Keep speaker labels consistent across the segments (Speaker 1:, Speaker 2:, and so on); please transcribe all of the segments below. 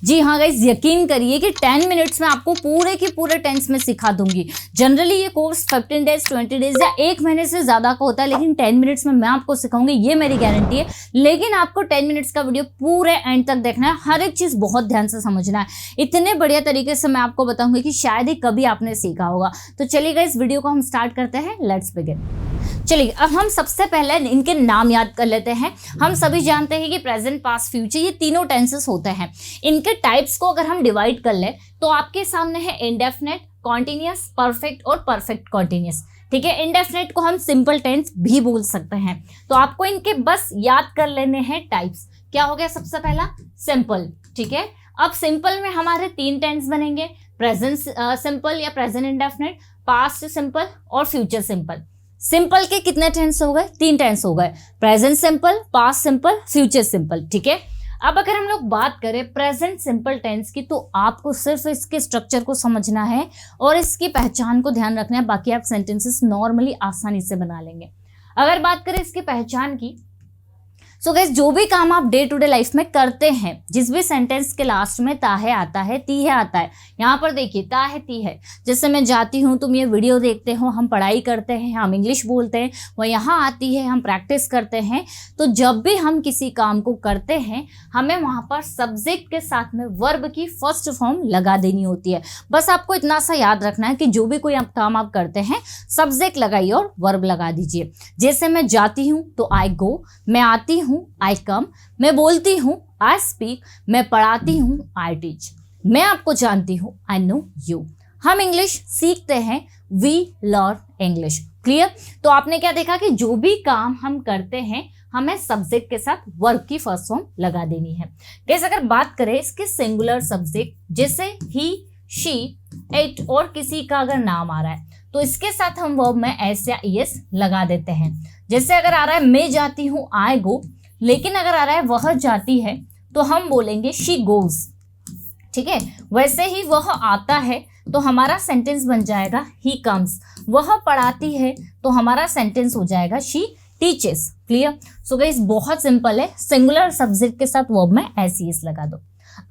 Speaker 1: जी हाँ गाइज, यकीन करिए कि 10 मिनट्स में आपको पूरे के पूरे टेंस में सिखा दूंगी। जनरली ये कोर्स 15 डेज 20 डेज या 1 महीने से ज़्यादा का होता है, लेकिन 10 मिनट्स में मैं आपको सिखाऊंगी, ये मेरी गारंटी है। लेकिन आपको 10 मिनट्स का वीडियो पूरे एंड तक देखना है, हर एक चीज़ बहुत ध्यान से समझना है। इतने बढ़िया तरीके से मैं आपको बताऊंगी कि शायद ही कभी आपने सीखा होगा। तो चलिए गाइज, वीडियो को हम स्टार्ट करते हैं। Let's begin. चलिए, अब हम सबसे पहले इनके नाम याद कर लेते हैं। हम सभी जानते हैं कि प्रेजेंट, पास्ट, फ्यूचर ये तीनों टेंसेस होते हैं। इनके टाइप्स को अगर हम डिवाइड कर ले तो आपके सामने है इंडेफिनिट, कॉन्टिन्यूअस, परफेक्ट और परफेक्ट कॉन्टिन्यूअस। ठीक है, इंडेफिनिट को हम सिंपल टेंस भी बोल सकते हैं। तो आपको इनके बस याद कर लेने हैं टाइप्स। क्या हो गया सबसे पहला? सिंपल। ठीक है, अब सिंपल में हमारे 3 टेंस बनेंगे, प्रेजेंट सिंपल या प्रेजेंट इंडेफिनिट, पास्ट सिंपल और फ्यूचर सिंपल। सिंपल के कितने टेंस हो गए? 3 टेंस हो गए, present simple, past simple, future simple. ठीक है, अब अगर हम लोग बात करें प्रेजेंट सिंपल टेंस की, तो आपको सिर्फ इसके स्ट्रक्चर को समझना है और इसकी पहचान को ध्यान रखना है, बाकी आप सेंटेंसेस नॉर्मली आसानी से बना लेंगे। अगर बात करें इसकी पहचान की, सो गाइस, जो भी काम आप डे टू डे लाइफ में करते हैं, जिस भी सेंटेंस के लास्ट में ता है आता है, ती है आता है, यहाँ पर देखिए ता है ती है। जैसे मैं जाती हूँ, तुम ये वीडियो देखते हो, हम पढ़ाई करते हैं, हम इंग्लिश बोलते हैं, वह यहाँ आती है, हम प्रैक्टिस करते हैं। तो जब भी हम किसी काम को करते हैं, हमें वहाँ पर सब्जेक्ट के साथ में वर्ब की फर्स्ट फॉर्म लगा देनी होती है। बस आपको इतना सा याद रखना है कि जो भी कोई काम आप करते हैं, सब्जेक्ट लगाइए और वर्ब लगा दीजिए। जैसे मैं जाती हूँ तो आई गो, मैं आती हूँ आई कम, मैं बोलती हूँ आई स्पीक, मैं पढ़ाती हूँ आई टीच, मैं आपको जानती हूँ आई नो यू। हम इंग्लिश सीखते हैं, वी लर्न इंग्लिश। क्लियर? तो आपने क्या देखा कि जो भी काम हम करते हैं, हमें सब्जेक्ट के साथ वर्ब की फर्स्ट फॉर्म लगा देनी है। जैसे अगर बात करें इसके सिंगुलर सब्जेक्ट, जैसे ही, शी, इट और किसी का अगर नाम आ रहा है, तो इसके साथ हम वर्ब में एस या ईएस लगा देते हैं। जैसे अगर आ रहा है मैं जाती हूँ आई गो, लेकिन अगर आ रहा है वह जाती है, तो हम बोलेंगे शी गोज। ठीक है, वैसे ही वह आता है तो हमारा सेंटेंस बन जाएगा ही कम्स। वह पढ़ाती है तो हमारा सेंटेंस हो जाएगा she teaches. Clear? So guys, बहुत सिंपल है, सिंगुलर सब्जेक्ट के साथ वर्ब में एस ईएस लगा दो।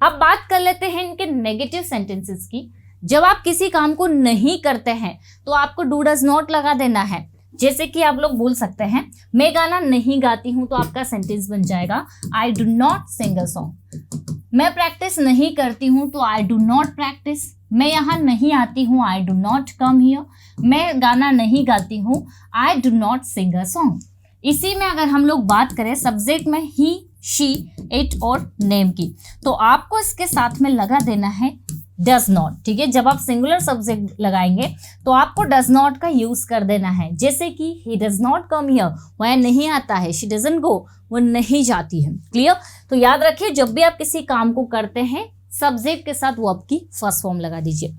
Speaker 1: अब बात कर लेते हैं इनके नेगेटिव सेंटेंसेस की। जब आप किसी काम को नहीं करते हैं तो आपको डू डज नॉट लगा देना है। जैसे कि आप लोग बोल सकते हैं मैं गाना नहीं गाती हूं, तो आपका सेंटेंस बन जाएगा I do not sing a song. मैं प्रैक्टिस नहीं करती हूं तो आई डू नॉट प्रैक्टिस। मैं यहाँ नहीं आती हूँ, I do not come here. मैं गाना नहीं गाती हूँ, I do not sing a song. इसी में अगर हम लोग बात करें सब्जेक्ट में ही, शी, इट और नेम की, तो आपको इसके साथ में लगा देना है डज नॉट। ठीक है, जब आप सिंगुलर सब्जेक्ट लगाएंगे तो आपको डज नॉट का यूज कर देना है। जैसे कि he does not come here, वह नहीं आता है, शी डजंट गो, वो नहीं जाती है। क्लियर? तो याद रखिए, जब भी आप किसी काम को करते हैं, सब्जेक्ट के साथ वर्ब की फर्स्ट फॉर्म लगा दीजिए।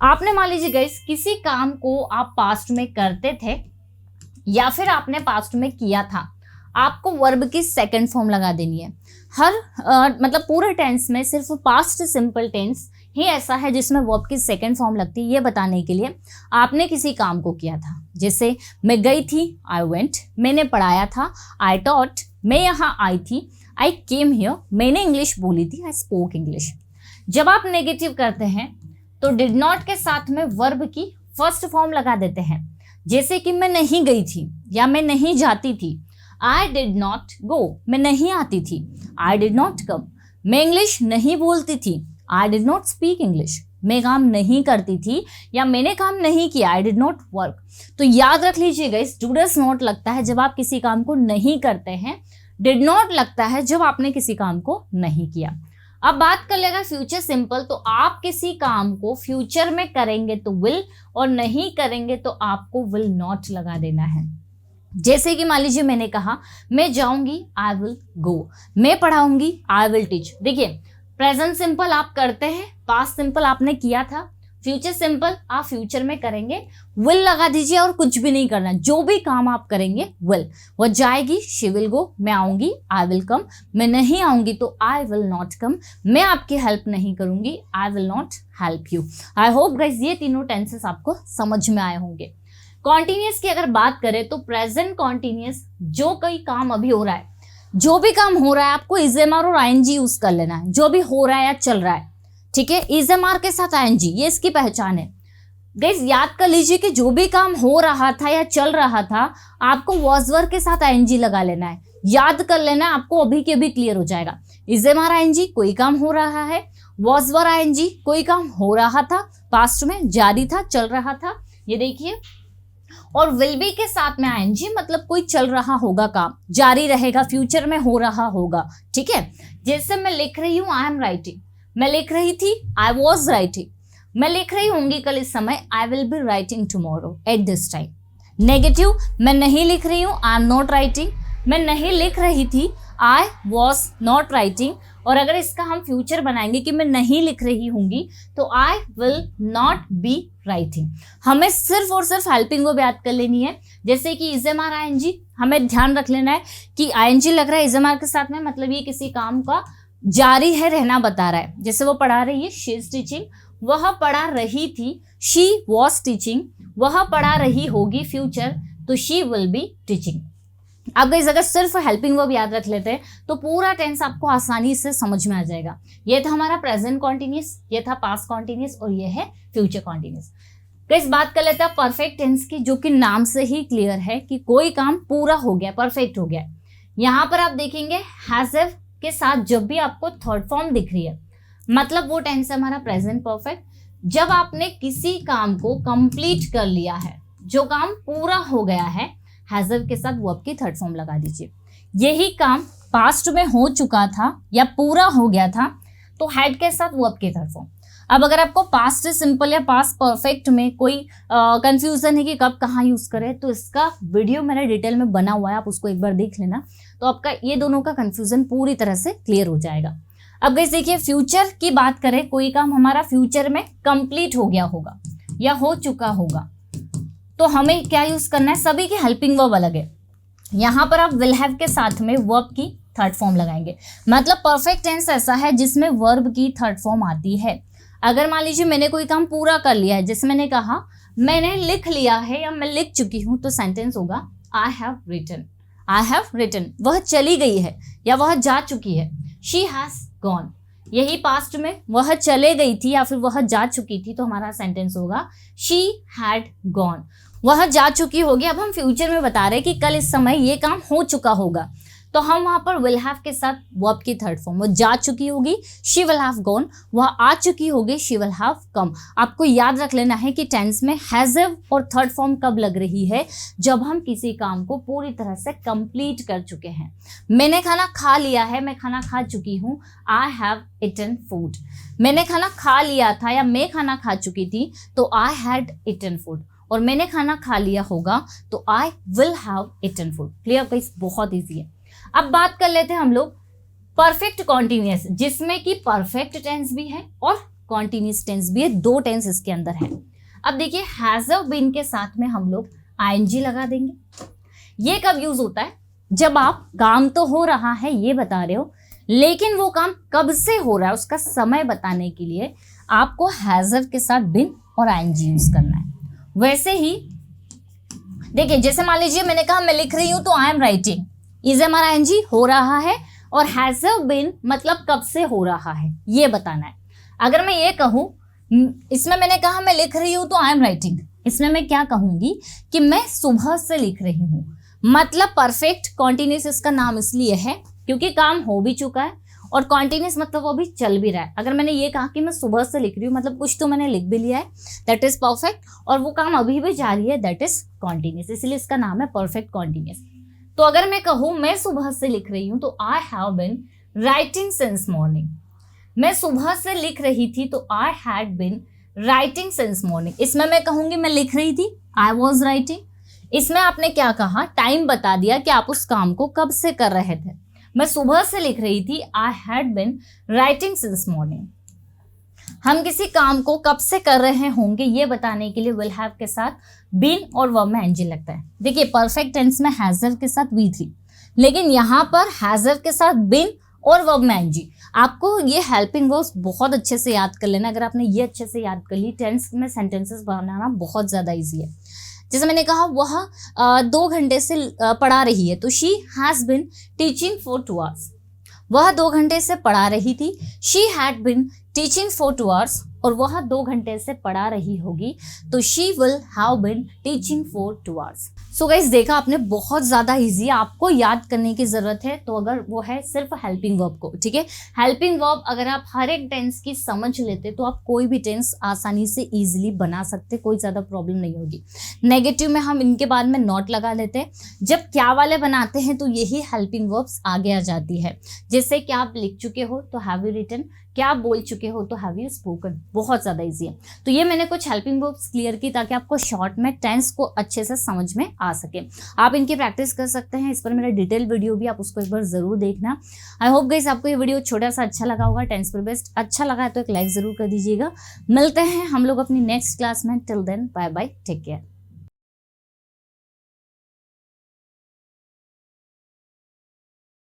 Speaker 1: आपने मान लीजिए गाइस, किसी काम को आप पास्ट में करते थे या फिर आपने पास्ट में किया था, आपको वर्ब की सेकंड फॉर्म लगा देनी है। मतलब पूरे टेंस में सिर्फ पास्ट सिंपल टेंस ही ऐसा है जिसमें वर्ब की सेकंड फॉर्म लगती है। ये बताने के लिए आपने किसी काम को किया था, जैसे मैं गई थी, आई वेंट, मैंने पढ़ाया था, आई टॉट, मैं यहाँ आई थी, आई केम हियर, मैंने इंग्लिश बोली थी, आई स्पोक इंग्लिश। जब आप नेगेटिव करते हैं तो डिड नॉट के साथ में वर्ब की फर्स्ट फॉर्म लगा देते हैं। जैसे कि मैं नहीं गई थी या मैं नहीं जाती थी, आई डिड नॉट गो, मैं नहीं आती थी, आई डिड नॉट कम। मैं इंग्लिश नहीं बोलती थी, I did not speak English. मैं काम नहीं करती थी या मैंने काम नहीं किया, आई डिड नॉट वर्क। तो याद रख लीजिएगा, इस डू डज नॉट लगता है जब आप किसी काम को नहीं करते हैं, डिड नॉट लगता है जब आपने किसी काम को नहीं किया। अब बात कर लेगा फ्यूचर सिंपल, तो आप किसी काम को फ्यूचर में करेंगे तो विल, और नहीं करेंगे तो आपको विल नॉट लगा देना है। जैसे कि मान लीजिए मैंने कहा मैं जाऊंगी, आई विल गो, मैं पढ़ाऊंगी, आई विल टीच। देखिए, प्रेजेंट सिंपल आप करते हैं, पास्ट सिंपल आपने किया था, फ्यूचर सिंपल आप फ्यूचर में करेंगे, विल लगा दीजिए और कुछ भी नहीं करना। जो भी काम आप करेंगे विल, वो जाएगी, शी विल गो, मैं आऊंगी, आई विल कम, मैं नहीं आऊंगी तो आई विल नॉट कम, मैं आपकी हेल्प नहीं करूंगी, I will not help you. I hope guys ये तीनों टेंसेस आपको समझ में आए होंगे। कॉन्टिन्यूस की अगर बात करें तो प्रेजेंट कॉन्टिन्यूस, जो कोई काम अभी हो रहा है, जो भी काम हो रहा है आपको इजेमार और आईएनजी यूज कर लेना है, जो भी हो रहा है या चल रहा है, ठीक है, इजेमार के साथ आईएनजी, ये इसकी पहचान है। गाइस याद कर लीजिए कि जो भी काम हो रहा था या चल रहा था आपको वॉज वर्ब के साथ आईएनजी लगा लेना है, याद कर लेना है, आपको अभी के अभी क्लियर हो जाएगा। इजेमार आईएनजी कोई काम हो रहा है, वॉज वर्ब आईएनजी कोई काम हो रहा था, पास्ट में जारी था, चल रहा था, ये देखिए, और विल बी के साथ में आईएनजी मतलब कोई चल रहा होगा काम, जारी रहेगा, फ्यूचर में हो रहा होगा, ठीक है। जैसे मैं लिख रही हूँ आई एम राइटिंग, मैं लिख रही थी आई वॉज राइटिंग, मैं लिख रही होंगी कल इस समय I will be writing tomorrow at this time. Negative, मैं नहीं लिख रही हूँ आई एम नॉट राइटिंग, मैं नहीं लिख रही थी आई वॉज नॉट राइटिंग। और अगर इसका हम फ्यूचर बनाएंगे कि मैं नहीं लिख रही होंगी तो I will not be writing. हमें सिर्फ और सिर्फ हेल्पिंग वर्ब याद कर लेनी है, जैसे कि इजेमार आईएनजी, हमें ध्यान रख लेना है कि आईएनजी लग रहा है इजेमार के साथ में, मतलब ये किसी काम का जारी है, रहना बता रहा है। जैसे वो पढ़ा रही है शी इज टीचिंग, वह पढ़ा रही थी शी वॉज टीचिंग, वह पढ़ा रही होगी फ्यूचर तो शी विल बी टीचिंग। अब गाइस अगर सिर्फ हेल्पिंग वर्ब याद रख लेते हैं तो पूरा टेंस आपको आसानी से समझ में आ जाएगा। ये था हमारा प्रेजेंट कॉन्टिन्यूस, ये था पास्ट कॉन्टिन्यूस और ये है फ्यूचर कॉन्टिन्यूस। गाइस बात कर लेते हैं परफेक्ट टेंस की, जो कि नाम से ही क्लियर है कि कोई काम पूरा हो गया, परफेक्ट हो गया। यहाँ पर आप देखेंगे हैज हैव के साथ जब भी आपको थर्ड फॉर्म दिख रही है मतलब वो टेंस है हमारा प्रेजेंट परफेक्ट। जब आपने किसी काम को कंप्लीट कर लिया है, जो काम पूरा हो गया है, हैज हैव के साथ वर्ब की थर्ड फॉर्म लगा दीजिए। यही काम पास्ट में हो चुका था या पूरा हो गया था तो हैड के साथ वर्ब की थर्ड फॉर्म। अब अगर आपको पास्ट सिंपल या पास्ट परफेक्ट में कोई कंफ्यूजन है कि कब कहाँ यूज करें तो इसका वीडियो मैंने डिटेल में बना हुआ है, आप उसको एक बार देख लेना तो आपका ये दोनों का कंफ्यूजन पूरी तरह से क्लियर हो जाएगा। अब गाइस देखिए फ्यूचर की बात करें, कोई काम हमारा फ्यूचर में कंप्लीट हो गया होगा या हो चुका होगा तो हमें क्या यूज करना है, सभी की हेल्पिंग वर्ब अलग है। यहाँ पर आप विल हैव के साथ में वर्ब की थर्ड फॉर्म लगाएंगे, मतलब परफेक्ट टेंस ऐसा है जिसमें वर्ब की थर्ड फॉर्म आती है। अगर मान लीजिए मैंने कोई काम पूरा कर लिया है, जैसे मैंने कहा मैंने लिख लिया है या मैं लिख चुकी हूँ, तो सेंटेंस होगा I have written, I have written. वह चली गई है या वह जा चुकी है, शी हैज गॉन। यही पास्ट में वह चले गई थी या फिर वह जा चुकी थी तो हमारा सेंटेंस होगा शी हैड गॉन, वह जा चुकी होगी। अब हम फ्यूचर में बता रहे हैं कि कल इस समय ये काम हो चुका होगा तो हम वहां पर विल हैव के साथ वर्ब की थर्ड फॉर्म, वो जा चुकी होगी शी विल हैव गॉन, वह आ चुकी होगी शी विल हैव कम। आपको याद रख लेना है कि टेंस में हैज हैव और थर्ड फॉर्म कब लग रही है, जब हम किसी काम को पूरी तरह से कंप्लीट कर चुके हैं। मैंने खाना खा लिया है, मैं खाना खा चुकी हूँ, आई हैव इटन फूड। मैंने खाना खा लिया था या मैं खाना खा चुकी थी तो आई हैड इटन फूड, और मैंने खाना खा लिया होगा तो I will have eaten food. Clear guys, बहुत ईजी है। अब बात कर लेते हैं हम लोग परफेक्ट कॉन्टिन्यूअस, जिसमें कि परफेक्ट टेंस भी है और कॉन्टिन्यूअस टेंस भी है, दो टेंस इसके अंदर है। अब देखिए हैज हैव बीन के साथ में हम लोग आईएनजी लगा देंगे। ये कब यूज होता है, जब आप काम तो हो रहा है ये बता रहे हो लेकिन वो काम कब से हो रहा है उसका समय बताने के लिए आपको हैज हैव के साथ बीन और आईएनजी यूज करना है। वैसे ही देखिए जैसे मान लीजिए मैंने कहा मैं लिख रही हूं तो आई एम राइटिंग, इज हमारा आईएनजी हो रहा है और हैज हैव बीन मतलब कब से हो रहा है ये बताना है। अगर मैं ये कहूं, इसमें मैंने कहा मैं लिख रही हूं तो आई एम राइटिंग, इसमें मैं क्या कहूंगी कि मैं सुबह से लिख रही हूं, मतलब परफेक्ट कॉन्टिन्यूस इसका नाम इसलिए है क्योंकि काम हो भी चुका है और कॉन्टिन्यूस मतलब वो भी चल भी रहा है। अगर मैंने ये कहा कि मैं सुबह से लिख रही हूँ मतलब कुछ तो मैंने लिख भी लिया है, दैट इज परफेक्ट, और वो काम अभी भी जारी है, दैट इज कॉन्टिन्यूस, इसलिए इसका नाम है परफेक्ट कॉन्टिन्यूस। तो अगर मैं कहूँ मैं सुबह से लिख रही हूँ तो I have been writing since morning, मैं सुबह से लिख रही थी तो I had been writing since morning. इसमें मैं कहूँगी मैं लिख रही थी, आई वॉज राइटिंग। इसमें आपने क्या कहा, टाइम बता दिया कि आप उस काम को कब से कर रहे थे। मैं सुबह से लिख रही थी, I had been writing since morning. हम किसी काम को कब से कर रहे होंगे ये बताने के लिए विल हैव के साथ बीन और वर्ब में एनजी लगता है। देखिए परफेक्ट टेंस में हैज हैव के साथ V3, लेकिन यहाँ पर हैज हैव के साथ बीन और वर्ब में एनजी। आपको ये हेल्पिंग वर्ब्स बहुत अच्छे से याद कर लेना। अगर आपने ये अच्छे से याद कर ली, टेंस में सेंटेंसेस बनाना बहुत ज़्यादा ईजी है। जैसे मैंने कहा वह 2 घंटे से पढ़ा रही है, तो she has been teaching for 2 hours। वह 2 घंटे से पढ़ा रही थी, she had been teaching for 2 hours, और वह 2 घंटे से पढ़ा रही होगी, तो she will have been teaching for 2 hours। So guys, देखा आपने, बहुत ज़्यादा इजी, आपको याद करने की ज़रूरत है तो अगर वो है सिर्फ हेल्पिंग वर्ब को, ठीक है। हेल्पिंग वर्ब अगर आप हर एक टेंस की समझ लेते तो आप कोई भी टेंस आसानी से इजीली बना सकते, कोई ज़्यादा प्रॉब्लम नहीं होगी। नेगेटिव में हम इनके बाद में नॉट लगा लेते हैं। जब क्या वाले बनाते हैं तो यही हेल्पिंग वर्ब्स आगे आ जाती है। जैसे कि आप लिख चुके हो तो हैव यू रिटन, क्या आप बोल चुके हो तो हैव यू स्पोकन, बहुत ज़्यादा इजी है। तो ये मैंने कुछ हेल्पिंग वर्ब्स क्लियर की ताकि आपको शॉर्ट में टेंस को अच्छे से समझ में आ सके। आप इनकी प्रैक्टिस कर सकते हैं, इस पर मेरा डिटेल वीडियो भी, आप उसको एक बार जरूर देखना। आई होप गाइस आपको ये वीडियो छोटा सा अच्छा लगा होगा, टेंस पर बेस्ट अच्छा लगा है तो एक लाइक जरूर कर दीजिएगा। मिलते हैं हम लोग अपनी नेक्स्ट क्लास में, till then bye bye, take care.